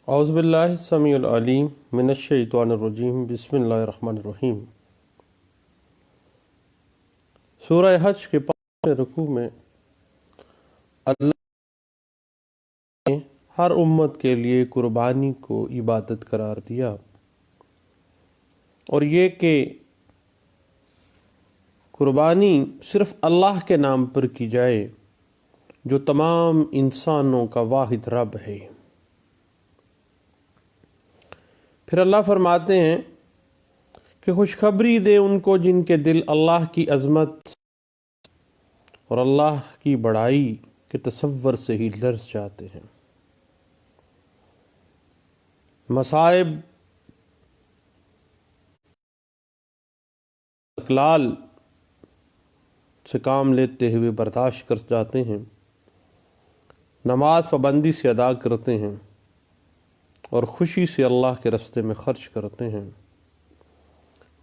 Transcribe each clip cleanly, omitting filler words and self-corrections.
औज़ुबिल्लाहि समीउल अलीम मिनश्शैतानिर्रजीम बिस्मिल्लाहिर्रहमानिर्रहीम। सूरह हज के 5वें रुकू में अल्लाह ने हर उम्मत के लिए कुर्बानी को इबादत करार दिया और ये कि कुर्बानी सिर्फ़ अल्लाह के नाम पर की जाए जो तमाम इंसानों का वाहिद रब है। फिर अल्लाह फरमाते हैं कि खुशखबरी दे उनको जिनके दिल अल्लाह की अज़मत और अल्लाह की बड़ाई के तसव्वुर से ही लर्ज़ जाते हैं। मसाइब अकलाल से काम लेते हुए बर्दाश्त कर जाते हैं, नमाज पाबंदी से अदा करते हैं और ख़ुशी से अल्लाह के रास्ते में ख़र्च करते हैं।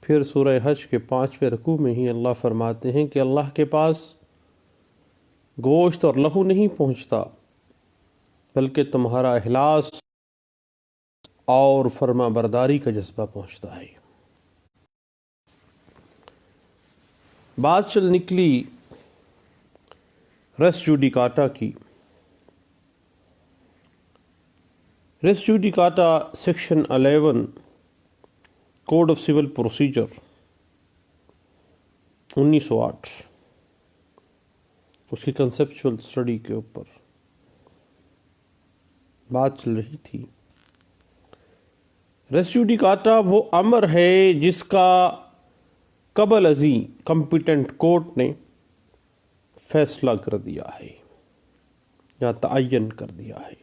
फिर सूरह हज के 5वें रुकू में ही अल्लाह फरमाते हैं कि अल्लाह के पास गोश्त और लहू नहीं पहुँचता, बल्कि तुम्हारा इखलास और फर्मा बरदारी का जज्बा पहुँचता है। बात चल निकली रेस जुडिकाटा की। Res judicata section 11 code of civil procedure 1908 उसकी कंसेप्चुअल स्टडी के ऊपर बात चल रही थी। रेस जुडिकाटा वो अमर है जिसका कबल अज़ी कॉम्पिटेंट कोर्ट ने फैसला कर दिया है या तअय्यन कर दिया है।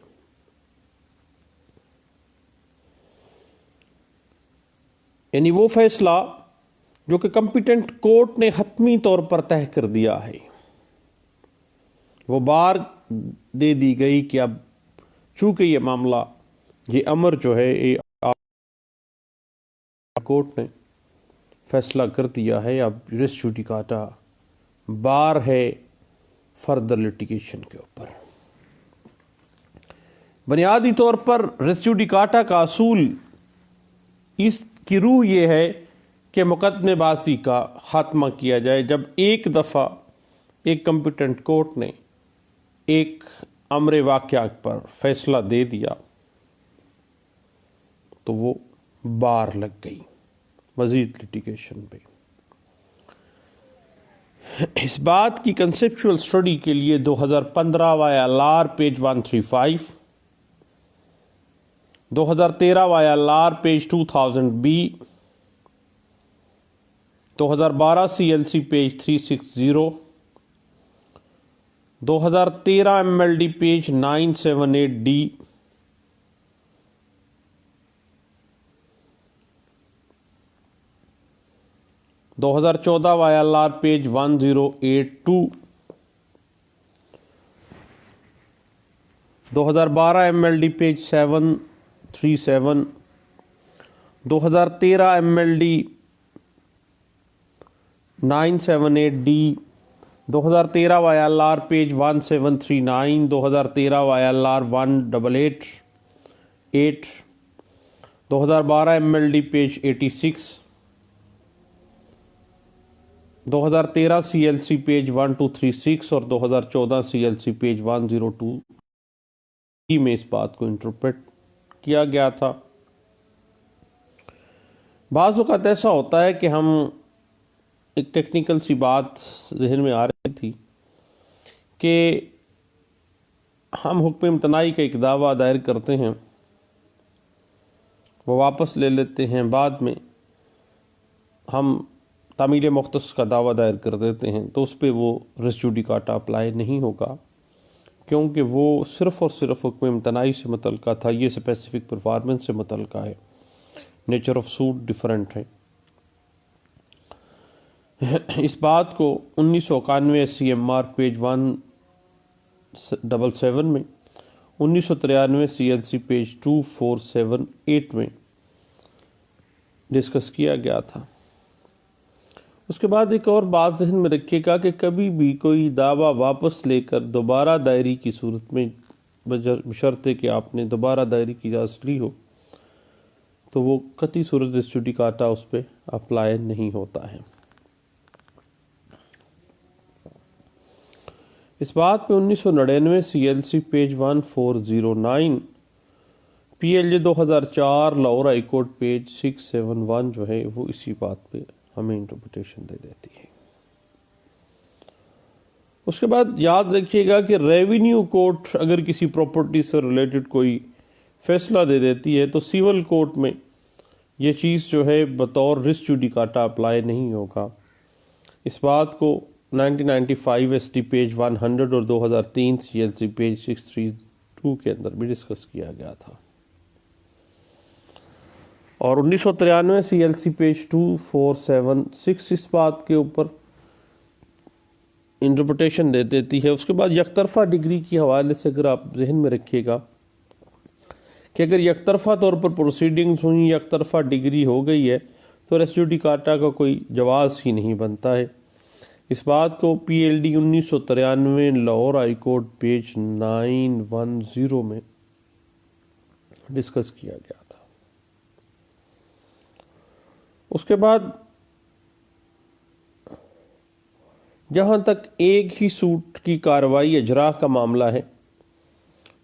यानी वो फैसला जो कि कॉम्पिटेंट कोर्ट ने हतमी तौर पर तय कर दिया है, वो बार दे दी गई कि अब चूंकि ये मामला, ये अमर जो है ये कोर्ट ने फैसला कर दिया है, अब रेस जुडिकाटा बार है फर्दर लिटिगेशन के ऊपर। बुनियादी तौर पर रेस जुडिकाटा का असूल इसकी रूह ये है कि मुकदमेबाजी का ख़ात्मा किया जाए। जब एक दफ़ा एक कॉम्पिटेंट कोर्ट ने एक अमर वाक़या पर फैसला दे दिया तो वो बार लग गई मज़ीद लिटिगेशन पे। इस बात की कंसेप्चुअल स्टडी के लिए 2015 वाया लार पेज 135, 2013 वाया लार page 2000 B, 2012 CLC page 360, 2013 MLD page 978 D, 2014 via लार page 1082, 2012 MLD page 737, 2013 MLD 978 D, 2013 via लार पेज 1739, 2013 वाया लार 1888, 2012 MLD पेज 86, 2013 CLC पेज 1236 और 2014 CLC पेज 102 में इस बात को इंटरप्रेट किया गया था। बाज़ औक़ात ऐसा होता है कि हम एक टेक्निकल सी बात जहन में आ रही थी कि हम हुक्म इम्तनाई का एक दावा दायर करते हैं, वो वापस ले लेते हैं, बाद में हम तामील मुख्तस का दावा दायर कर देते हैं, तो उस पर वो रेस जुडिकाटा अप्लाई नहीं होगा, क्योंकि वो सिर्फ़ और सिर्फ हुक्म इम्तनाई से मुतल्लिक़ था। ये स्पेसिफिक परफॉर्मेंस से मुतल्लिक़ है, नेचर ऑफ सूट डिफरेंट है। इस बात को 1991 CMR पेज 177 में, 1993 CLC पेज 2478 में डिस्कस किया गया था। उसके बाद एक और बात जहन में रखिएगा कि कभी भी कोई दावा वापस लेकर दोबारा दायरी की सूरत में बशर्ते कि आपने दोबारा दायरे की इजाज़त ली हो, तो वो कतई सूरत रेस जुडिकाटा उस पर अप्लाई नहीं होता है। इस बात में 1999 CLC page 1409, PLJ 2004 Lahore high court page 671 जो है वो इसी बात पे हमें इंटरप्रिटेशन दे देती है। उसके बाद याद रखिएगा कि रेवेन्यू कोर्ट अगर किसी प्रॉपर्टी से रिलेटेड कोई फैसला दे देती है तो सिविल कोर्ट में ये चीज़ जो है बतौर रिस जुडिकाटा अप्लाई नहीं होगा। इस बात को 1995 ST पेज 100 और 2003 CLC पेज 632 के अंदर भी डिस्कस किया गया था। और 1993 CLC पेज 2476 इस बात के ऊपर इंटरप्रिटेशन दे देती है। उसके बाद यकतरफा डिग्री के हवाले से अगर आप जहन में रखिएगा कि अगर यकतरफा तौर पर प्रोसीडिंग्स हुई, यकतरफा डिग्री हो गई है, तो रेस जुडिकाटा का कोई जवाज़ ही नहीं बनता है। इस बात को PLD 1993 Lahore high court page 910 में डिस्कस किया गया था। उसके बाद जहाँ तक एक ही सूट की कार्रवाई इजरा का मामला है,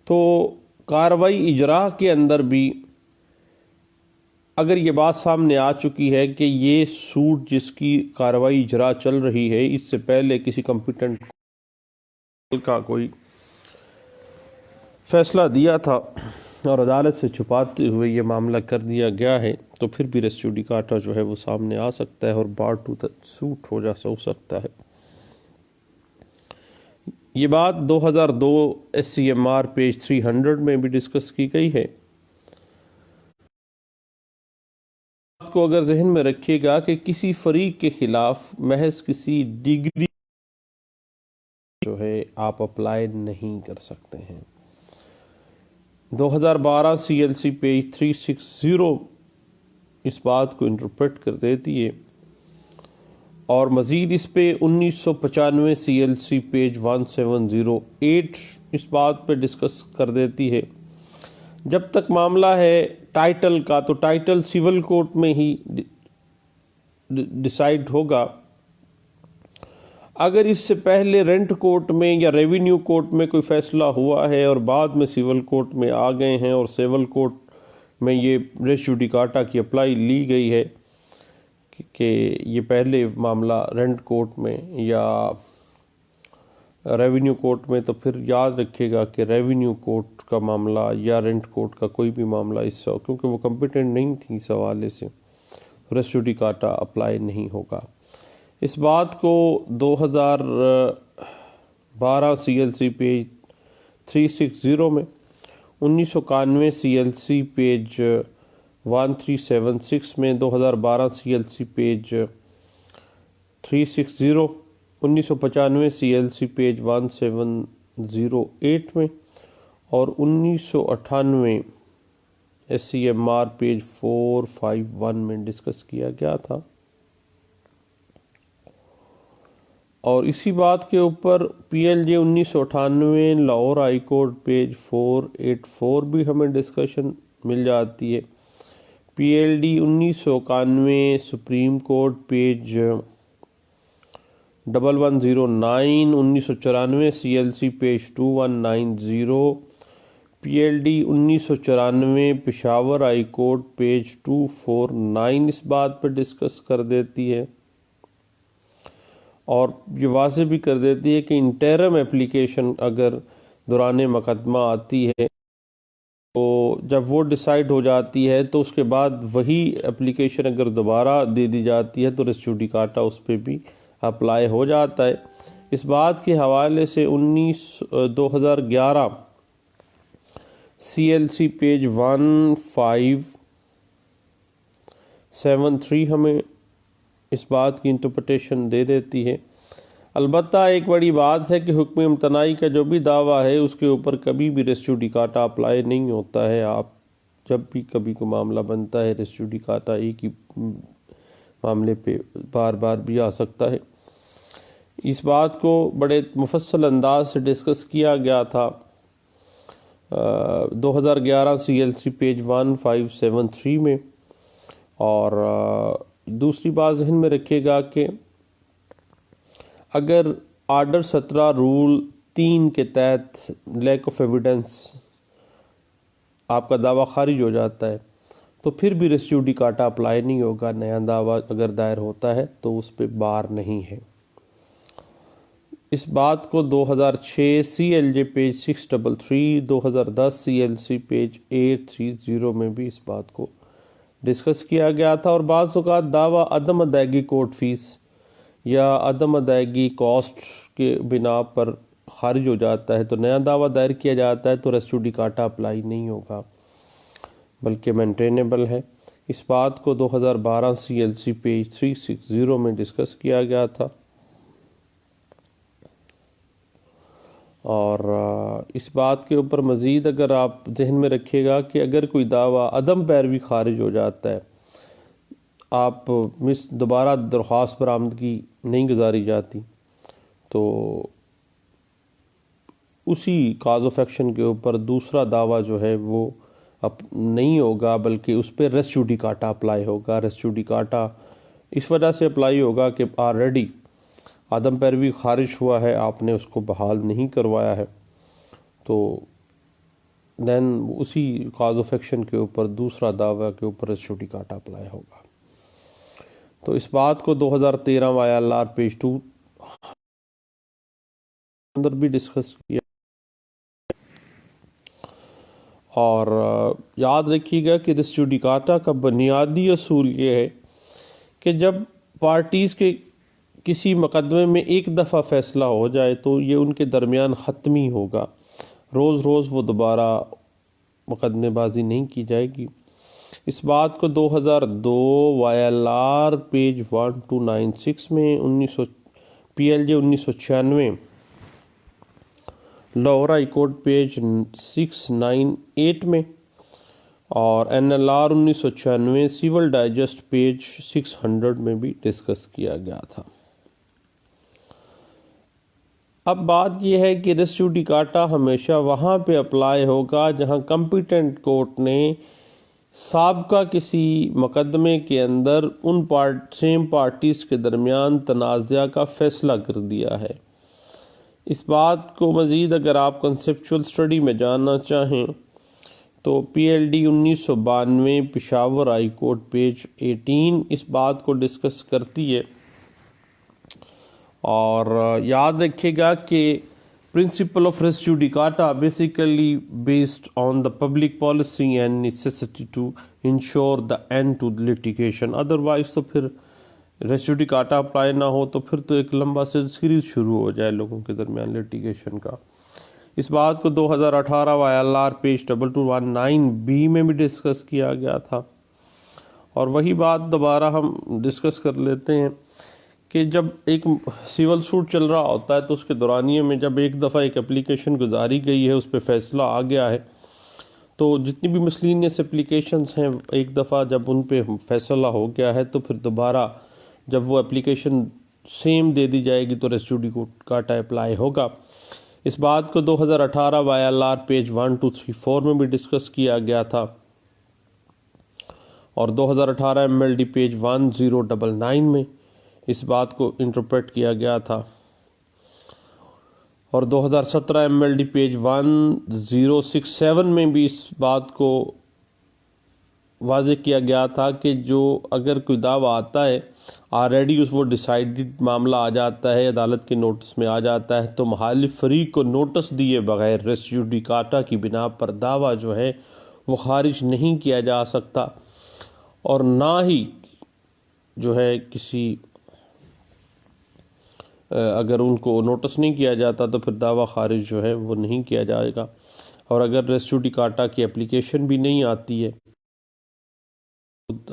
तो कार्रवाई इजरा के अंदर भी अगर ये बात सामने आ चुकी है कि ये सूट जिसकी कार्रवाई इजरा चल रही है, इससे पहले किसी कॉम्पिटेंट का कोई फैसला दिया था और अदालत से छुपाते हुए ये मामला कर दिया गया है, तो फिर भी रेस जुडिकाटा जो है वो सामने आ सकता है और बार टू सूट हो सकता है। ये बात 2002 SCMR पेज 300 में भी डिस्कस की गई है। को अगर जहन में रखिएगा कि किसी फरीक के खिलाफ महज किसी डिग्री जो है आप अप्लाई नहीं कर सकते हैं। 2012 CLC पेज 360 इस बात को इंटरप्रेट कर देती है और मज़ीद इस पे 1995 CLC पेज 1708 इस बात पे डिस्कस कर देती है। जब तक मामला है टाइटल का, तो टाइटल सिविल कोर्ट में ही डिसाइड होगा। अगर इससे पहले रेंट कोर्ट में या रेवेन्यू कोर्ट में कोई फैसला हुआ है और बाद में सिविल कोर्ट में आ गए हैं और सिविल कोर्ट में ये रेस जुडिकाटा की अप्लाई ली गई है कि ये पहले मामला रेंट कोर्ट में या रेवेन्यू कोर्ट में, तो फिर याद रखिएगा कि रेवेन्यू कोर्ट का मामला या रेंट कोर्ट का कोई भी मामला इससे, क्योंकि वो कॉम्पिटेंट नहीं थी इस हवाले से, रेस जुडिकाटा अप्लाई नहीं होगा। इस बात को 2012 CLC पेज 360 में, 1991 CLC पेज 1376 में, 2012 CLC पेज 360, 1995 CLC पेज 1708 में और 1998 SCMR पेज 451 में डिस्कस किया गया था। और इसी बात के ऊपर PLJ 1998 Lahore high court page 484 भी हमें डिस्कशन मिल जाती है। PLD 1991 supreme court page 1109, 1994 CLC page 2190, PLD 1994 Peshawar high court page 249 इस बात पर डिस्कस कर देती है और ये वाज़ेह भी कर देती है कि इंटरम एप्लीकेशन अगर दौरान मुकदमा आती है तो जब वो डिसाइड हो जाती है तो उसके बाद वही एप्लीकेशन अगर दोबारा दे दी जाती है तो रेस जुडिकाटा उस पर भी अप्लाई हो जाता है। इस बात के हवाले से 2011 CLC पेज 1573 हमें इस बात की इंटरप्रिटेशन दे देती है। अलबत्ता एक बड़ी बात है कि हुक्म इम्तनाई का जो भी दावा है उसके ऊपर कभी भी रेस जुडिकाटा अप्लाई नहीं होता है। आप जब भी कभी को मामला बनता है रेस जुडिकाटा एक ही मामले पे बार बार भी आ सकता है। इस बात को बड़े मुफस्सल अंदाज से डिस्कस किया गया था 2011 CLC पेज 1573 में। और दूसरी बात जहन में रखिएगा कि अगर आर्डर 17 रूल 3 के तहत लैक ऑफ एविडेंस आपका दावा खारिज हो जाता है तो फिर भी रेस जुडिकाटा अप्लाई नहीं होगा। नया दावा अगर दायर होता है तो उस पर बार नहीं है। इस बात को 2006 CLJ पेज 633, 2010 CLC पेज 830 में भी इस बात को डिस्कस किया गया था। और बाज़ औक़ात दावा अदम अदायगी कोर्ट फीस या अदम अदायगी कॉस्ट के बिना पर खारिज हो जाता है तो नया दावा दायर किया जाता है तो रेस जुडिकाटा अप्लाई नहीं होगा बल्कि मेंटेनेबल है। इस बात को 2012 CLC पेज 360 में डिस्कस किया गया था। और इस बात के ऊपर मज़ीद अगर आप जहन में रखिएगा कि अगर कोई दावा अदम पैरवी खारिज हो जाता है, आप दोबारा दरख्वास्त बरामदगी नहीं गुजारी जाती तो उसी काज ऑफ एक्शन के ऊपर दूसरा दावा जो है वो अब नहीं होगा बल्कि उस पर रेस जुडिकाटा अप्लाई होगा। रेस जुडिकाटा इस वजह से अप्लाई होगा कि ऑलरेडी आदम पैरवी खारिज हुआ है, आपने उसको बहाल नहीं करवाया है, तो दैन उसी काज ऑफ एक्शन के ऊपर दूसरा दावा के ऊपर रेस जुडिकाटा अप्लाई होगा। तो इस बात को 2013 ILR पेज 2 अंदर भी डिस्कस किया। और याद रखिएगा कि रेस जुडिकाटा का बुनियादी असूल ये है कि जब पार्टीज़ के किसी मुकदमे में एक दफ़ा फ़ैसला हो जाए तो ये उनके दरमियान ख़त्मी होगा। रोज़ रोज़ वो दोबारा मुकदमेबाजी नहीं की जाएगी। इस बात को 2002 YLR पेज 1296 में 1900 PLJ 1996, Lahore high court page 698 में और NLR 1996 सिविल डाइजेस्ट पेज 600 में भी डिस्कस किया गया था। अब बात यह है कि रेस जुडिकाटा हमेशा वहाँ पे अप्लाई होगा जहाँ कॉम्पिटेंट कोर्ट ने साबका किसी मुकदमे के अंदर उन सेम पार्टीज़ के दरमियान तनाज़ा का फ़ैसला कर दिया है। इस बात को मज़ीद अगर आप कंसेप्चुअल स्टडी में जानना चाहें तो PLD 1992 Peshawar high court page 18 इस बात को डिस्कस करती है। और याद रखिएगा कि principle of res judicata basically based on the public policy and necessity to ensure the end to litigation. Otherwise तो फिर रेस जुडिकाटा अप्लाई ना हो तो फिर तो एक लंबा से सीरीज शुरू हो जाए लोगों के दरमियान लिटिगेशन का। इस बात को 2018 YLR पेज 2219B में भी डिस्कस किया गया था। और वही बात दोबारा हम डिस्कस कर लेते हैं कि जब एक सिविल सूट चल रहा होता है तो उसके दौरानिए में जब एक दफ़ा एक एप्लीकेशन गुजारी गई है, उस पर फैसला आ गया है, तो जितनी भी मिसलिनियस एप्लीकेशंस हैं एक दफ़ा जब उन पे फैसला हो गया है तो फिर दोबारा जब वो एप्लीकेशन सेम दे दी जाएगी तो रेस जुडिकाटा अप्लाई होगा। इस बात को 2018 YLR पेज 1234 में भी डिस्कस किया गया था और 2018 MLD पेज 1099 में इस बात को इंटरप्रेट किया गया था और 2017 MLD पेज 1067 में भी इस बात को वाज़ेह किया गया था कि जो अगर कोई दावा आता है ऑलरेडी वो डिसाइडेड मामला आ जाता है, अदालत के नोटिस में आ जाता है, तो मुखालिफ फरीक को नोटिस दिए बगैर रेस जुडिकाटा की बिना पर दावा जो है वो खारिज नहीं किया जा सकता और ना ही जो है किसी अगर उनको नोटिस नहीं किया जाता तो फिर दावा खारिज जो है वो नहीं किया जाएगा। और अगर रेस जुडिकाटा की एप्लीकेशन भी नहीं आती है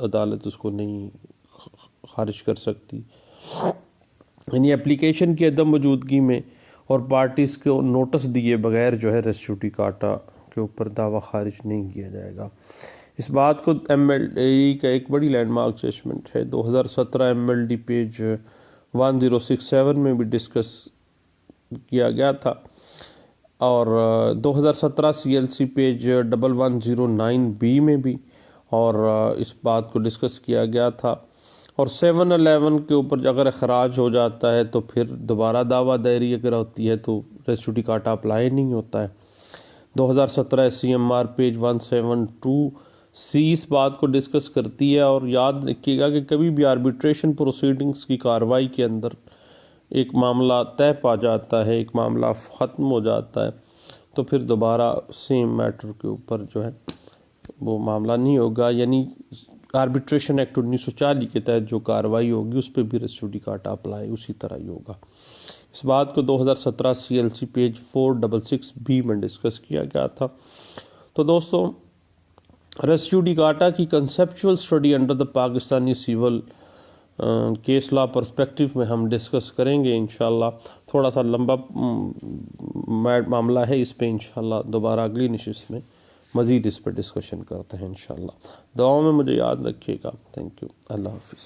अदालत उसको नहीं खारिज कर सकती। यानी एप्लीकेशन की अदम मौजूदगी में और पार्टीज़ को नोटिस दिए बगैर जो है रेस जुडिकाटा के ऊपर दावा खारिज नहीं किया जाएगा। इस बात को MLD का एक बड़ी लैंडमार्क जजमेंट है 2017 MLD पेज 1067 में भी डिस्कस किया गया था। और 2017 CLC पेज 1109B में भी और इस बात को डिस्कस किया गया था। और 711 के ऊपर अगर अखराज हो जाता है तो फिर दोबारा दावा दायरी अगर होती है तो रेस जुडिकाटा अप्लाई नहीं होता है। 2017 CMR पेज 172C इस बात को डिस्कस करती है। और याद रखिएगा कि कभी भी आर्बिट्रेशन प्रोसीडिंग्स की कार्रवाई के अंदर एक मामला तय पा जाता है, एक मामला ख़त्म हो जाता है, तो फिर दोबारा सेम मैटर के ऊपर जो है वो मामला नहीं होगा। यानी आर्बिट्रेशन एक्ट 1940 के तहत जो कार्रवाई होगी उस पर भी रेस जुडिकाटा अप्लाई उसी तरह ही होगा। इस बात को 2017 CLC पेज 466B में डिस्कस किया गया था। तो दोस्तों, रेस जुडिकाटा की conceptual study under the Pakistani civil case law perspective में हम डिस्कस करेंगे इंशाल्लाह। थोड़ा सा लंबा मामला है, इस पे इंशाल्लाह दोबारा अगली नशिस्त में मज़ीद इस पर डिस्कशन करते हैं इंशाल्लाह। दुआओं में मुझे याद रखिएगा। Thank you. अल्लाह हाफिज़।